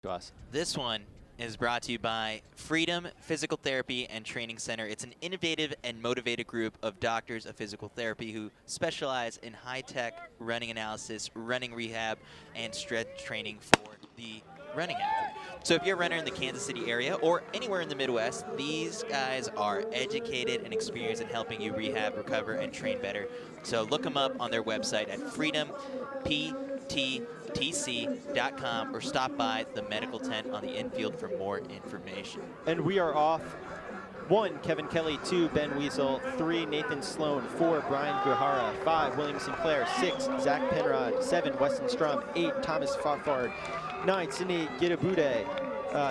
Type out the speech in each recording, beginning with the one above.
to us. This one is brought to you by Freedom Physical Therapy and Training Center. It's an innovative and motivated group of doctors of physical therapy who specialize in high-tech running analysis, running rehab, and strength training for the running athlete. So if you're a runner in the Kansas City area or anywhere in the Midwest, these guys are educated and experienced in helping you rehab, recover, and train better. So look them up on their website at freedompttc.com or stop by the medical tent on the infield for more information. And we are off. 1, Kevin Kelly. 2, Ben Weasel. 3, Nathan Sloan. 4, Brian Guhara. 5, William Sinclair. 6, Zach Penrod. 7, Weston Strum. 8, Thomas Fafard. 9, Sidney Gidabude.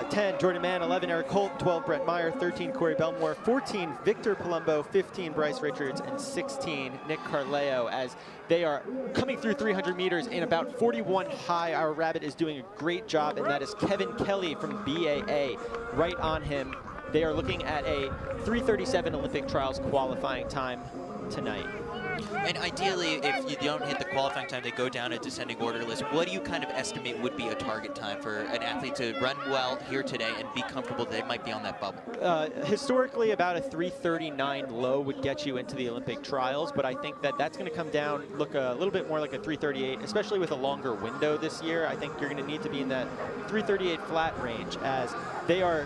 10, Jordan Mann. 11, Eric Holt. 12, Brett Meyer. 13, Corey Belmore. 14, Victor Palumbo. 15, Bryce Richards. And 16, Nick Carleo, as they are coming through 300 meters in about 41 high. Our rabbit is doing a great job, and that is Kevin Kelly from BAA right on him. They are looking at a 3:37 Olympic trials qualifying time tonight. And ideally, if you don't hit the qualifying time, they go down a descending order list. What do you kind of estimate would be a target time for an athlete to run well here today and be comfortable that they might be on that bubble? Historically, about a 3:39 low would get you into the Olympic trials, but I think that that's going to come down, look a little bit more like a 3:38, especially with a longer window this year. I think you're going to need to be in that 3:38 flat range, as they are,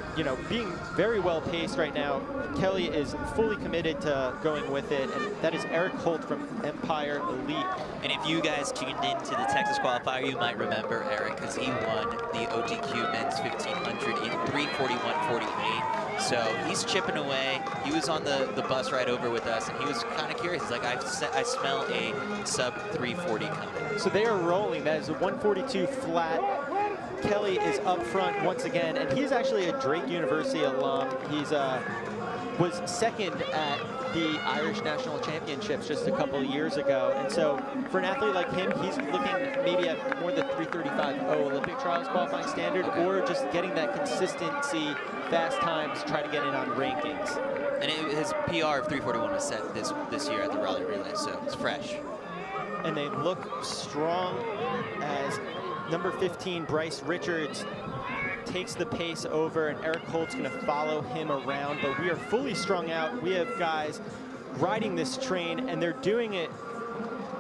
being very well paced right now. Kelly is fully committed to going with it, and that is Eric Holt from Empire Elite. And if you guys tuned into the Texas qualifier, you might remember Eric, because he won the OTQ men's 1500 in 3:41.48. So he's chipping away. He was on the bus ride over with us, and he was kind of curious. He's like, I smell a sub 340 coming. So they are rolling. That is a 142 flat. Kelly is up front once again, and he's actually a Drake University alum. He's was second at the Irish National Championships just a couple of years ago. And so for an athlete like him, he's looking maybe at more the 3:35.0 Olympic trials qualifying standard, or just getting that consistency, fast times, try to get in on rankings. And his PR of 3:41 was set this year at the Raleigh Relay, so it's fresh. And they look strong as number 15, Bryce Richards, takes the pace over, and Eric Holt's going to follow him around. But we are fully strung out. We have guys riding this train, and they're doing it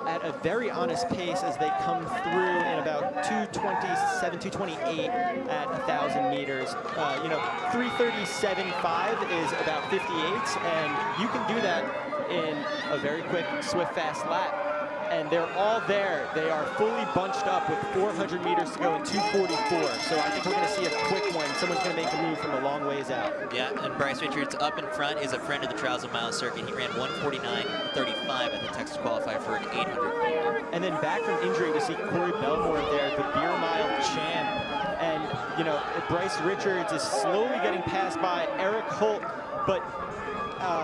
at a very honest pace as they come through in about 2:27, 2:28 at 1,000 meters. 3:37.5 is about 58, and you can do that in a very quick, swift, fast lap. And they're all there. They are fully bunched up with 400 meters to go in 2:44. So I think we're going to see a quick one. Someone's going to make a move from a long ways out. Yeah, and Bryce Richards up in front is a friend of the Trials of Miles circuit. He ran 1:49.35 at the Texas qualifier for an 800. And then back from injury, we see Corey Belmore there, the beer mile champ. And, Bryce Richards is slowly getting passed by Eric Holt, but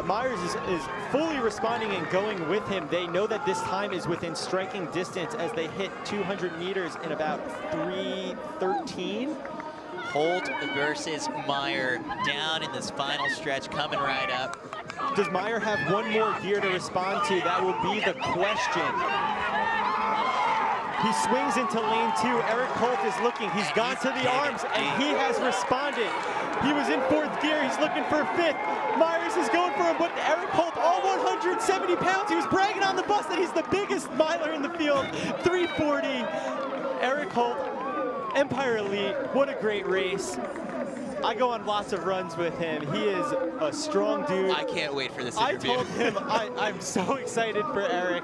Myers is fully responding and going with him. They know that this time is within striking distance as they hit 200 meters in about 3:13. Holt versus Meyer down in this final stretch, coming right up. Does Meyer have one more gear to respond to? That will be the question. He swings into lane 2. Eric Holt is looking. He's gone to the arms, and he has responded. He was in 4th gear. He's looking for 5th. Myers is going for him, but Eric Holt, all 170 pounds. He was bragging on the bus that he's the biggest miler in the field. 3:40. Eric Holt, Empire Elite. What a great race. I go on lots of runs with him. He is a strong dude. I can't wait for this interview. I told him I'm so excited for Eric.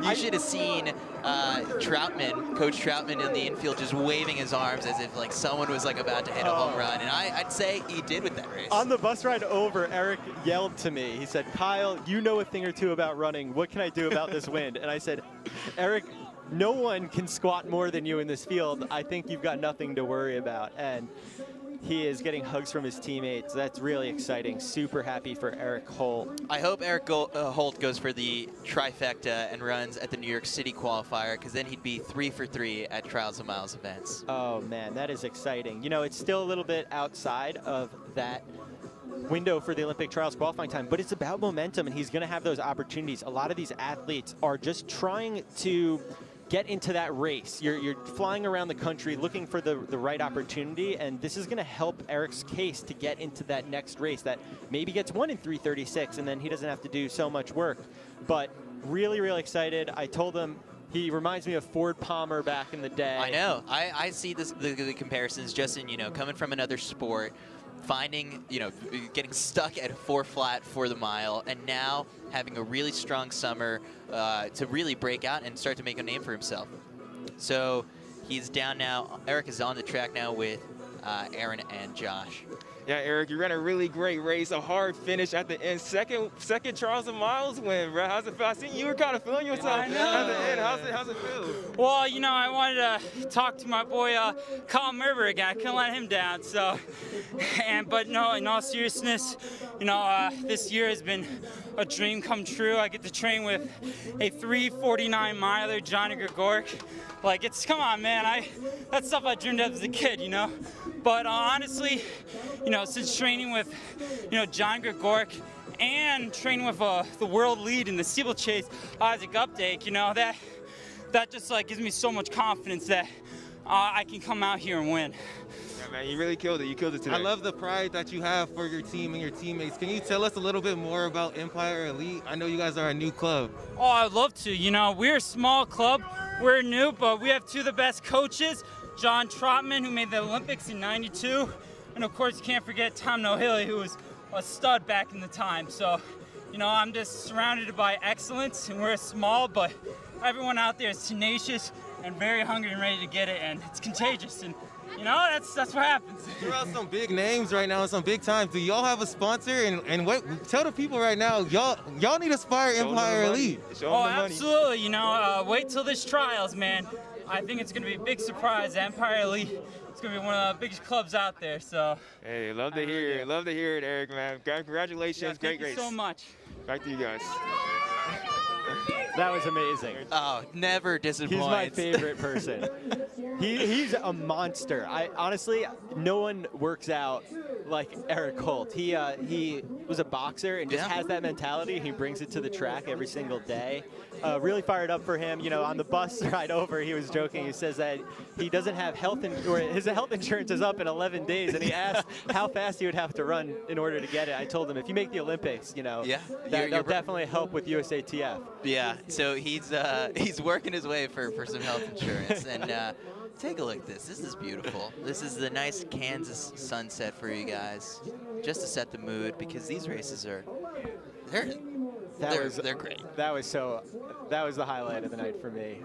You should have seen Coach Troutman in the infield just waving his arms as if like someone was like about to hit a home run. And I'd say he did with that race. On the bus ride over, Eric yelled to me. He said, "Kyle, you know a thing or two about running. What can I do about this wind?" And I said, "Eric, no one can squat more than you in this field. I think you've got nothing to worry about." And he is getting hugs from his teammates. That's really exciting. Super happy for Eric Holt. I hope Eric Holt goes for the trifecta and runs at the New York City qualifier, because then he'd be 3 for 3 at Trials of Miles events. Oh man, that is exciting. It's still a little bit outside of that window for the Olympic trials qualifying time, but it's about momentum, and he's going to have those opportunities. A lot of these athletes are just trying to get into that race. You're flying around the country looking for the right opportunity, and this is going to help Eric's case to get into that next race that maybe gets won in 3:36, and then he doesn't have to do so much work. But really, really excited. I told him he reminds me of Ford Palmer back in the day. I know. I see the comparisons just in, coming from another sport, finding, getting stuck at 4 flat for the mile, and now having a really strong summer to really break out and start to make a name for himself. So he's down now. Eric is on the track now with Aaron and Josh. Yeah, Eric, you ran a really great race, a hard finish at the end. Second Charles and Miles win, bro. How's it feel? I seen you were kind of feeling yourself at the end. How's it feel? Well, I wanted to talk to my boy Kyle Merber again. I couldn't let him down. So, but no, in all seriousness, this year has been a dream come true. I get to train with a 3:49 miler, Johnny Gregorek. Like, come on, man. That's stuff I dreamed of as a kid, But honestly, since training with, John Gregorek and training with the world lead in the steeplechase, Isaac Updike, that just gives me so much confidence that I can come out here and win. Yeah, man, you really killed it. You killed it today. I love the pride that you have for your team and your teammates. Can you tell us a little bit more about Empire Elite? I know you guys are a new club. Oh, I'd love to. We're a small club. We're new, but we have 2 of the best coaches. John Trotman, who made the Olympics in '92, and of course you can't forget Tom Nohilly, who was a stud back in the time. So, I'm just surrounded by excellence, and we're small, but everyone out there is tenacious and very hungry and ready to get it, and it's contagious. And that's what happens. You're out some big names right now, some big times. Do y'all have a sponsor? And what? Tell the people right now, y'all need to spire Empire Elite. Oh, absolutely. Wait till this trials, man. I think it's going to be a big surprise. Empire Elite is going to be one of the biggest clubs out there. So. Hey, love to hear it. Love to hear it, Eric, man. Congratulations. Yeah, Great race. Thank you so much. Back to you guys. That was amazing. Oh, never disappoints. He's my favorite person. He's a monster. Honestly, no one works out like Eric Holt. He was a boxer and just has that mentality. He brings it to the track every single day. Really fired up for him. On the bus ride over, he was joking. He says that he doesn't have his health insurance is up in 11 days, and he asked how fast he would have to run in order to get it. I told him, if you make the Olympics, that'll definitely help with USATF. Yeah, so he's working his way for some health insurance. And take a look at this. This is beautiful. This is the nice Kansas sunset for you guys, just to set the mood, because these races they're great. That was the highlight of the night for me.